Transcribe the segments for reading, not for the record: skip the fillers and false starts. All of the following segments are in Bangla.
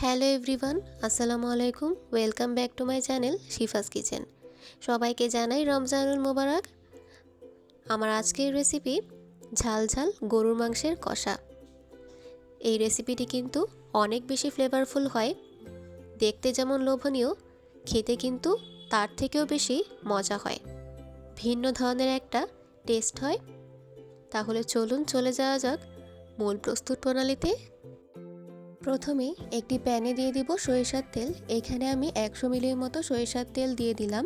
হ্যালো এভরিওয়ান, আসসালামু আলাইকুম। Welcome back to my channel Shifa's kitchen. সবাইকে জানাই রমজানুল মোবারক। আমার আজকের রেসিপি ঝাল ঝাল গরুর মাংসের কষা। এই রেসিপিটি কিন্তু অনেক বেশি ফ্লেভারফুল হয়। দেখতে যেমন লোভনীয়, খেতে কিন্তু তার থেকেও বেশি মজা হয়। ভিন্ন ধরনের একটা টেস্ট হয়। তাহলে চলুন চলে যাওয়া যাক মূল প্রস্তুত প্রণালীতে। প্রথমে একটি প্যানে দিয়ে দিব সরিষার তেল। এখানে আমি 100 মিলির মতো সরিষার তেল দিয়ে দিলাম।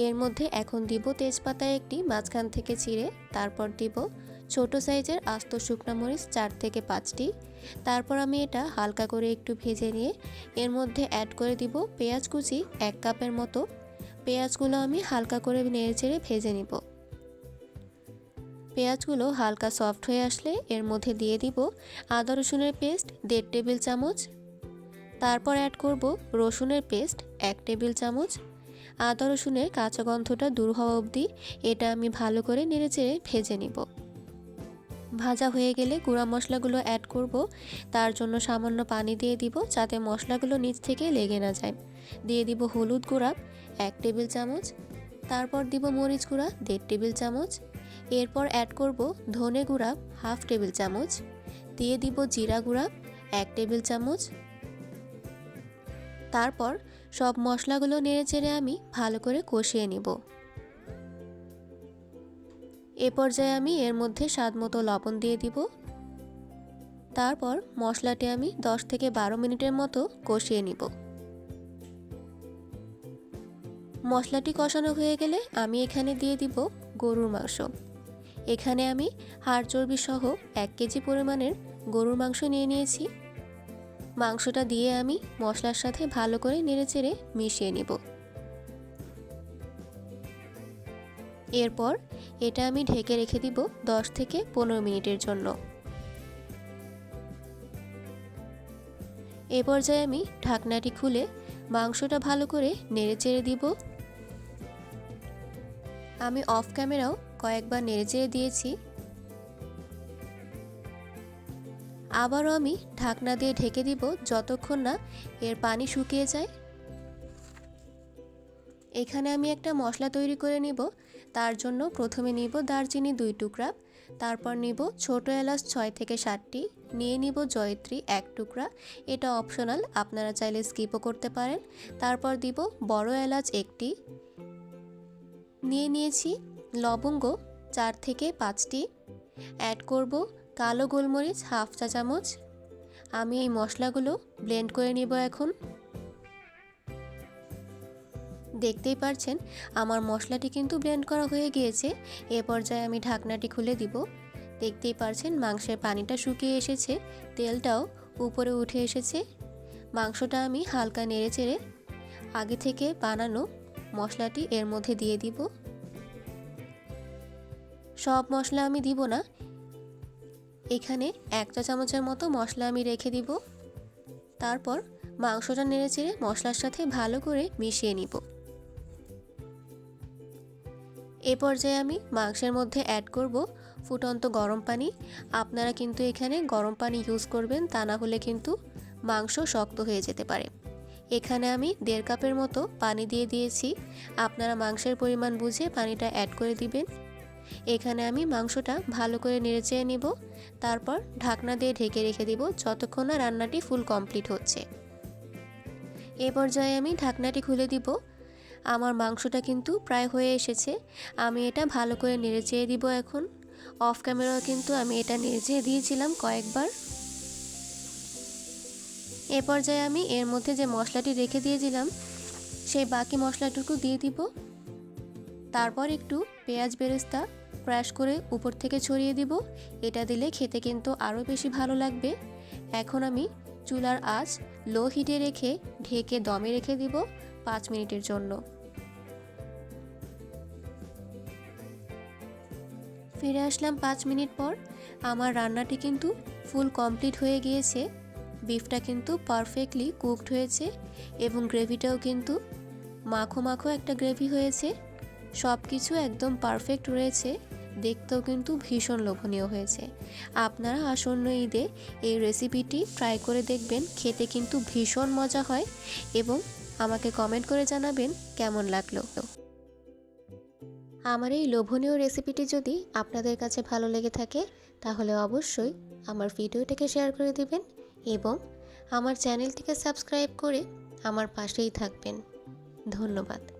এর মধ্যে এখন দিব তেজপাতা একটি মাঝখান থেকে চিড়ে, তারপর দিব ছোট সাইজের আস্ত শুকনো মরিচ 4 থেকে 5টি। তারপর আমি এটা হালকা করে একটু ভেজে নিয়ে এর মধ্যে অ্যাড করে দিব পেঁয়াজ কুচি 1 কাপের মতো। পেঁয়াজগুলো আমি হালকা করে নেড়েচেড়ে ভেজে নিব। পেঁয়াজগুলো হালকা সফট হয়ে আসলে এর মধ্যে দিয়ে দিব আদা রসুনের পেস্ট 1.5 টেবিল চামচ। তারপর অ্যাড করব রসুনের পেস্ট 1 টেবিল চামচ। আদা রসুনের কাঁচা গন্ধটা দূর হওয়া অবধি এটা আমি ভালো করে নেড়েচেড়ে ভেজে নিব। ভাজা হয়ে গেলে গুঁড়া মশলাগুলো অ্যাড করব। তার জন্য সামান্য পানি দিয়ে দিব যাতে মশলাগুলো নিচ থেকে লেগে না যায়। দিয়ে দিব হলুদ গুঁড়া 1 টেবিল চামচ। তারপর দিব মরিচ গুঁড়া 1.5 টেবিল চামচ। এরপর অ্যাড করব ধনে গুঁড়া 1/2 টেবিল চামচ। দিয়ে দিব জিরা গুঁড়া 1 টেবিল চামচ। তারপর সব মশলাগুলো নেড়েচেড়ে আমি ভালো করে কষিয়ে নিব। এ পর্যায়ে আমি এর মধ্যে স্বাদমতো লবণ দিয়ে দিব। তারপর মশলাটি আমি 10 থেকে 12 মিনিটের মতো কষিয়ে নিব। মশলাটি কষানো হয়ে গেলে আমি এখানে দিয়ে দিব গরুর মাংস। এখানে আমি হাড় চর্বি সহ 1 কেজি পরিমাণের গরুর মাংস নিয়ে নিয়েছি। মাংসটা দিয়ে আমি মশলার সাথে ভালো করে নেড়েচেড়ে মিশিয়ে নিব। এরপর এটা আমি ঢেকে রেখে দিব 10 থেকে 15 মিনিটের জন্য। এ পর্যায়ে আমি ঢাকনাটি খুলে মাংসটা ভালো করে নেড়েচেড়ে দিব। আমি অফ ক্যামেরাও কয়েকবার নেড়েচেড়ে দিয়েছি। আবারও আমি ঢাকনা দিয়ে ঢেকে দিব যতক্ষণ না এর পানি শুকিয়ে যায়। এখানে আমি একটা মশলা তৈরি করে নিব। তার জন্য প্রথমে নিব দারচিনি 2 টুকরা, তারপর নিব ছোট এলাচ 6 থেকে 7টি, নিয়ে নিব জয়িত্রী 1 টুকরা। এটা অপশনাল, আপনারা চাইলে স্কিপও করতে পারেন। তারপর দিব বড় এলাচ 1টি, নিয়ে নিয়েছি লবঙ্গ 4 থেকে 5টি। অ্যাড করব কালো গোলমরিচ 1/2 চা চামচ। আমি এই মশলাগুলো ব্লেন্ড করে নিব। এখন দেখতেই পারছেন আমার মশলাটি কিন্তু ব্লেন্ড করা হয়ে গিয়েছে। এ পর্যায়ে আমি ঢাকনাটি খুলে দিব। দেখতেই পারছেন মাংসের পানিটা শুকিয়ে এসেছে, তেলটাও উপরে উঠে এসেছে। মাংসটা আমি হালকা নেড়েচেড়ে আগে থেকে বানানো মশলাটি এর মধ্যে দিয়ে দিব। সব মশলা আমি দিব না, এখানে 1 চা চামচের মতো মশলা আমি রেখে দিব। তারপর মাংসটা নেড়েচেড়ে মশলার সাথে ভালো করে মিশিয়ে নিব। এ পর্যায়ে আমি মাংসের মধ্যে অ্যাড করব ফুটন্ত গরম পানি। আপনারা কিন্তু এখানে গরম পানি ইউজ করবেন, তা না হলে কিন্তু মাংস শক্ত হয়ে যেতে পারে। এখানে আমি 1.5 কাপের মতো পানি দিয়ে দিয়েছি। আপনারা মাংসের পরিমাণ বুঝে পানিটা অ্যাড করে দিবেন। এখানে আমি মাংসটা ভালো করে নেড়েচেড়ে নিব। তারপর ঢাকনা দিয়ে ঢেকে রেখে দিব যতক্ষণ না রান্নাটি ফুল কমপ্লিট হচ্ছে। এ পর্যায়ে আমি ঢাকনাটি খুলে দিব। আমার মাংসটা কিন্তু প্রায় হয়ে এসেছে। আমি এটা ভালো করে নেড়েচেড়ে দিব। এখন অফ ক্যামেরাও কিন্তু আমি এটা নেড়েচেড়ে দিয়েছিলাম কয়েকবার। এ পর্যায়ে আমি এর মধ্যে যে মশলাটি রেখে দিয়েছিলাম সেই বাকি মশলাটুকু দিয়ে দিব। তারপর একটু পেঁয়াজ বেরেস্তা ক্রাশ করে উপর থেকে ছড়িয়ে দিব। এটা দিলে খেতে কিন্তু আরও বেশি ভালো লাগবে। এখন আমি চুলার আঁচ লো হিটে রেখে ঢেকে দমে রেখে দিব 5 মিনিটের জন্য। ফিরে আসলাম 5 মিনিট পর। আমার রান্নাটি কিন্তু ফুল কমপ্লিট হয়ে গিয়েছে। বিফটা কিন্তু পারফেক্টলি কুকড হয়েছে এবং গ্রেভিটাও কিন্তু মাখো মাখো একটা গ্রেভি হয়েছে। সব কিছু একদম পারফেক্ট রয়েছে। দেখতেও কিন্তু ভীষণ লোভনীয় হয়েছে। আপনারা আসন্ন ঈদে এই রেসিপিটি ট্রাই করে দেখবেন, খেতে কিন্তু ভীষণ মজা হয় এবং আমাকে কমেন্ট করে জানাবেন কেমন লাগলো। আমার এই লোভনীয় রেসিপিটি যদি আপনাদের কাছে ভালো লেগে থাকে তাহলে অবশ্যই আমার ভিডিওটাকে শেয়ার করে দিবেন এবং আমার চ্যানেলটিকে সাবস্ক্রাইব করে আমার পাশেই থাকবেন। ধন্যবাদ।